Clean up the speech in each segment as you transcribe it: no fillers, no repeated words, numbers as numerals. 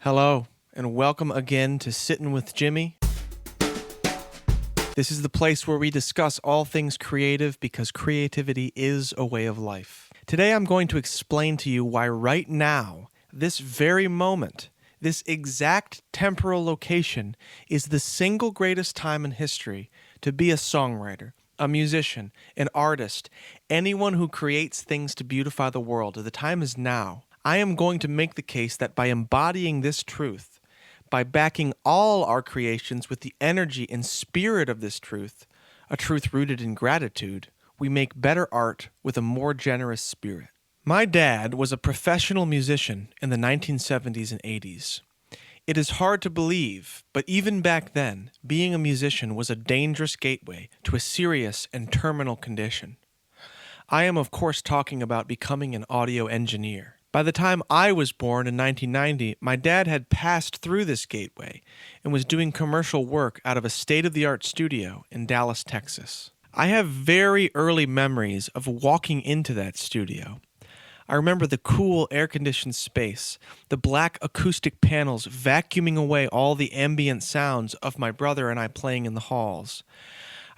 Hello, and welcome again to Sittin' with Jimi. This is the place where we discuss all things creative because creativity is a way of life. Today I'm going to explain to you why right now, this very moment, this exact temporal location is the single greatest time in history to be a songwriter, a musician, an artist, anyone who creates things to beautify the world. The time is now. I am going to make the case that by embodying this truth, by backing all our creations with the energy and spirit of this truth, a truth rooted in gratitude, we make better art with a more generous spirit. My dad was a professional musician in the 1970s and 80s. It is hard to believe, but even back then, being a musician was a dangerous gateway to a serious and terminal condition. I am, of course, talking about becoming an audio engineer. By the time I was born in 1990, my dad had passed through this gateway and was doing commercial work out of a state-of-the-art studio in Dallas, Texas. I have very early memories of walking into that studio. I remember the cool air-conditioned space, the black acoustic panels vacuuming away all the ambient sounds of my brother and I playing in the halls.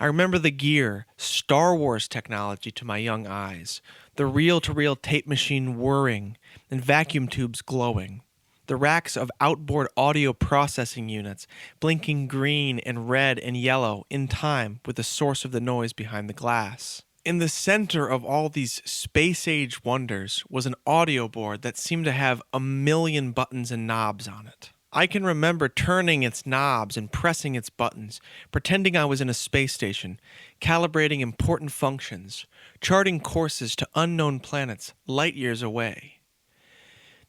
I remember the gear, Star Wars technology to my young eyes, the reel-to-reel tape machine whirring and vacuum tubes glowing, the racks of outboard audio processing units blinking green and red and yellow in time with the source of the noise behind the glass. In the center of all these space-age wonders was an audio board that seemed to have 1,000,000 buttons and knobs on it. I can remember turning its knobs and pressing its buttons, pretending I was in a space station, calibrating important functions, charting courses to unknown planets light years away.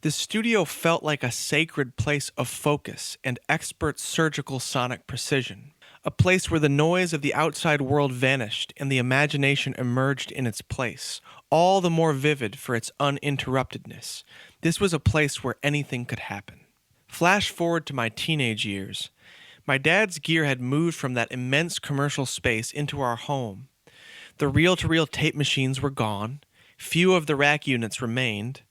The studio felt like a sacred place of focus and expert surgical sonic precision, a place where the noise of the outside world vanished and the imagination emerged in its place, all the more vivid for its uninterruptedness. This was a place where anything could happen. Flash forward to my teenage years. My dad's gear had moved from that immense commercial space into our home. The reel-to-reel tape machines were gone. Few of the rack units remained.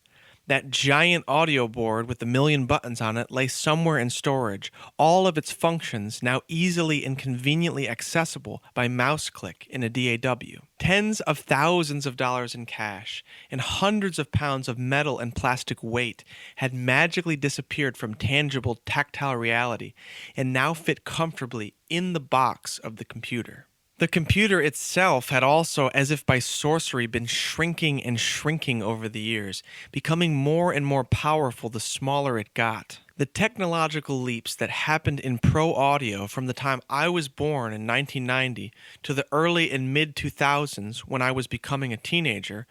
That giant audio board with 1,000,000 buttons on it lay somewhere in storage, all of its functions now easily and conveniently accessible by mouse click in a DAW. Tens of thousands of dollars in cash and hundreds of pounds of metal and plastic weight had magically disappeared from tangible tactile reality and now fit comfortably in the box of the computer. The computer itself had also, as if by sorcery, been shrinking and shrinking over the years, becoming more and more powerful the smaller it got. The technological leaps that happened in pro audio from the time I was born in 1990 to the early and mid-2000s when I was becoming a teenager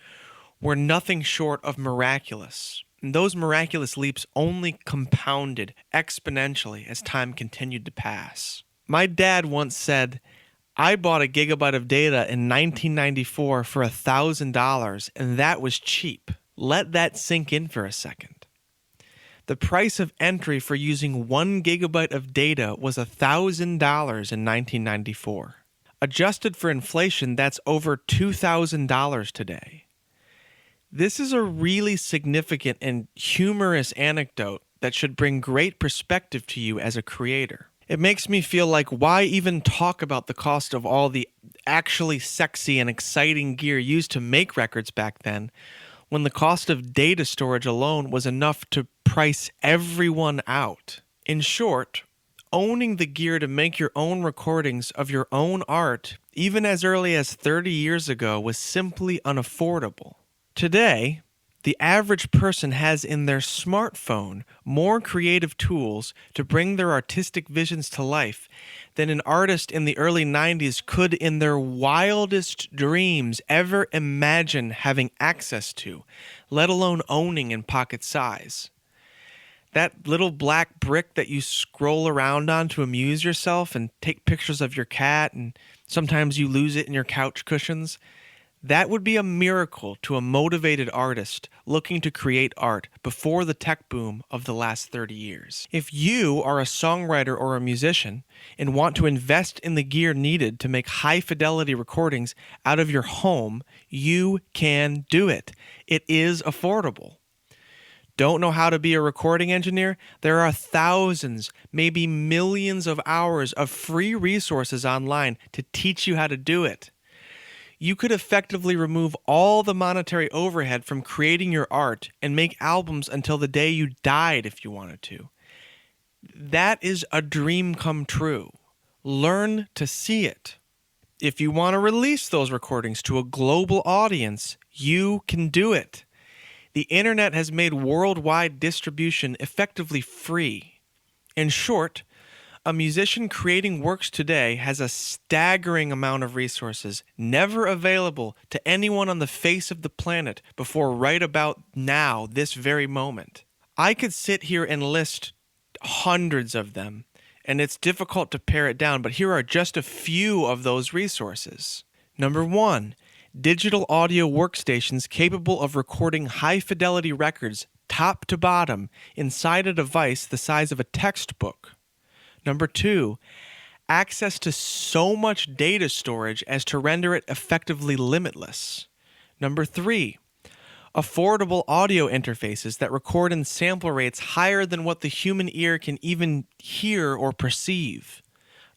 were nothing short of miraculous. And those miraculous leaps only compounded exponentially as time continued to pass. My dad once said, "I bought a gigabyte of data in 1994 for $1,000, and that was cheap." Let that sink in for a second. The price of entry for using 1 gigabyte of data was $1,000 in 1994. Adjusted for inflation, that's over $2,000 today. This is a really significant and humorous anecdote that should bring great perspective to you as a creator. It makes me feel like why even talk about the cost of all the actually sexy and exciting gear used to make records back then, when the cost of data storage alone was enough to price everyone out. In short, owning the gear to make your own recordings of your own art, even as early as 30 years ago, was simply unaffordable. Today, the average person has in their smartphone more creative tools to bring their artistic visions to life than an artist in the early 90s could in their wildest dreams ever imagine having access to, let alone owning in pocket size. That little black brick that you scroll around on to amuse yourself and take pictures of your cat, and sometimes you lose it in your couch cushions, that would be a miracle to a motivated artist looking to create art before the tech boom of the last 30 years. If you are a songwriter or a musician and want to invest in the gear needed to make high-fidelity recordings out of your home, you can do it. It is affordable. Don't know how to be a recording engineer? There are thousands, maybe millions of hours of free resources online to teach you how to do it. You could effectively remove all the monetary overhead from creating your art and make albums until the day you died if you wanted to. That is a dream come true. Learn to see it. If you want to release those recordings to a global audience, you can do it. The internet has made worldwide distribution effectively free. In short, a musician creating works today has a staggering amount of resources never available to anyone on the face of the planet before right about now, this very moment. I could sit here and list hundreds of them, and it's difficult to pare it down, but here are just a few of those resources. Number 1, digital audio workstations capable of recording high-fidelity records top to bottom inside a device the size of a textbook. Number 2, access to so much data storage as to render it effectively limitless. Number 3, affordable audio interfaces that record in sample rates higher than what the human ear can even hear or perceive.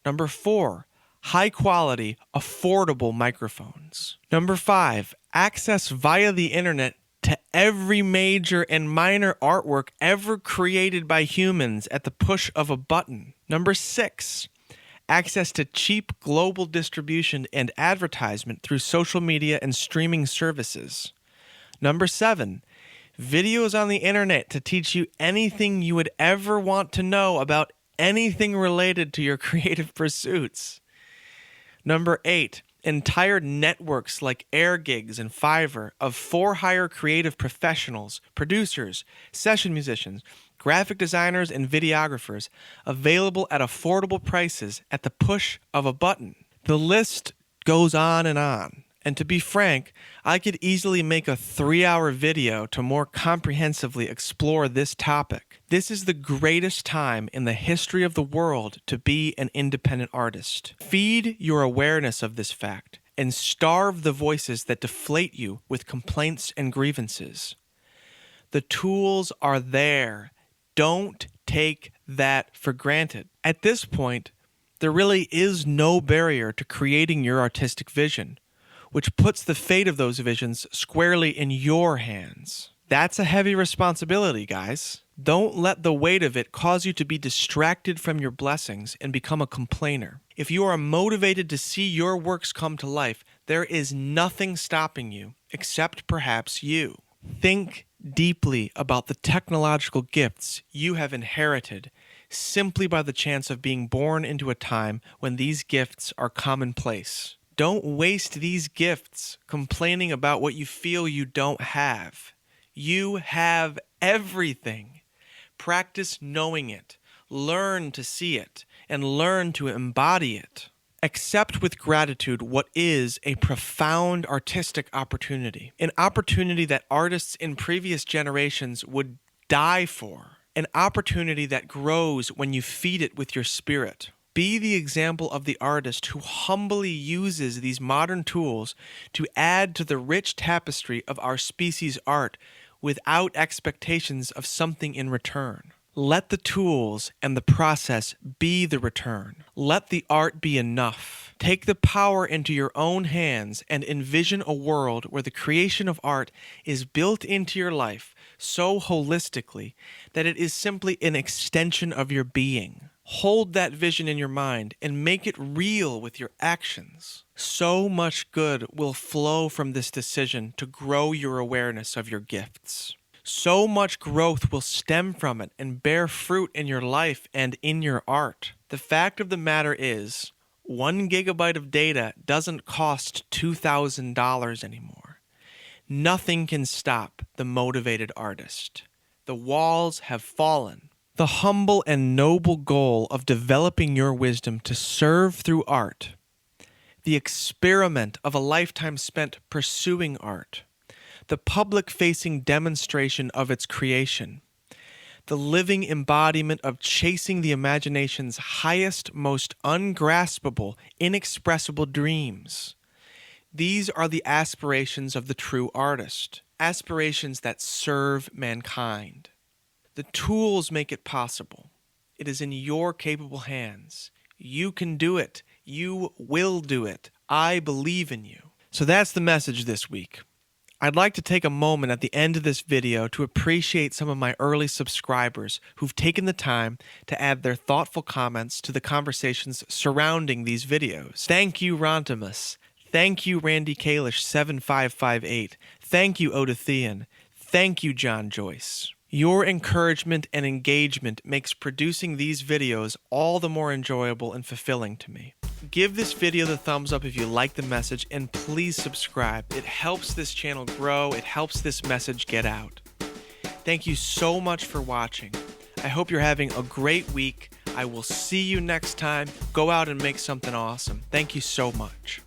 Number 4, high-quality, affordable microphones. Number 5, access via the internet to every major and minor artwork ever created by humans at the push of a button. Number 6, access to cheap global distribution and advertisement through social media and streaming services. Number 7, videos on the internet to teach you anything you would ever want to know about anything related to your creative pursuits. Number 8, entire networks like AirGigs and Fiverr of for-hire creative professionals, producers, session musicians, graphic designers, and videographers available at affordable prices at the push of a button. The list goes on. And to be frank, I could easily make a 3-hour video to more comprehensively explore this topic. This is the greatest time in the history of the world to be an independent artist. Feed your awareness of this fact and starve the voices that deflate you with complaints and grievances. The tools are there. Don't take that for granted. At this point, there really is no barrier to creating your artistic vision, which puts the fate of those visions squarely in your hands. That's a heavy responsibility, guys. Don't let the weight of it cause you to be distracted from your blessings and become a complainer. If you are motivated to see your works come to life, there is nothing stopping you, except perhaps you. Think deeply about the technological gifts you have inherited simply by the chance of being born into a time when these gifts are commonplace. Don't waste these gifts complaining about what you feel you don't have. You have everything. Practice knowing it, learn to see it, and learn to embody it. Accept with gratitude what is a profound artistic opportunity, an opportunity that artists in previous generations would die for, an opportunity that grows when you feed it with your spirit. Be the example of the artist who humbly uses these modern tools to add to the rich tapestry of our species' art without expectations of something in return. Let the tools and the process be the return. Let the art be enough. Take the power into your own hands and envision a world where the creation of art is built into your life so holistically that it is simply an extension of your being. Hold that vision in your mind and make it real with your actions. So much good will flow from this decision to grow your awareness of your gifts. So much growth will stem from it and bear fruit in your life and in your art. The fact of the matter is, 1 gigabyte of data doesn't cost $2,000 anymore. Nothing can stop the motivated artist. The walls have fallen. The humble and noble goal of developing your wisdom to serve through art, the experiment of a lifetime spent pursuing art, the public-facing demonstration of its creation, the living embodiment of chasing the imagination's highest, most ungraspable, inexpressible dreams. These are the aspirations of the true artist, aspirations that serve mankind. The tools make it possible. It is in your capable hands. You can do it. You will do it. I believe in you. So that's the message this week. I'd like to take a moment at the end of this video to appreciate some of my early subscribers who've taken the time to add their thoughtful comments to the conversations surrounding these videos. Thank you, Rontimus. Thank you, Randy Kalish 7558. Thank you, Odathean. Thank you, John Joyce. Your encouragement and engagement makes producing these videos all the more enjoyable and fulfilling to me. Give this video the thumbs up if you like the message, and please subscribe. It helps this channel grow. It helps this message get out. Thank you so much for watching. I hope you're having a great week. I will see you next time. Go out and make something awesome. Thank you so much.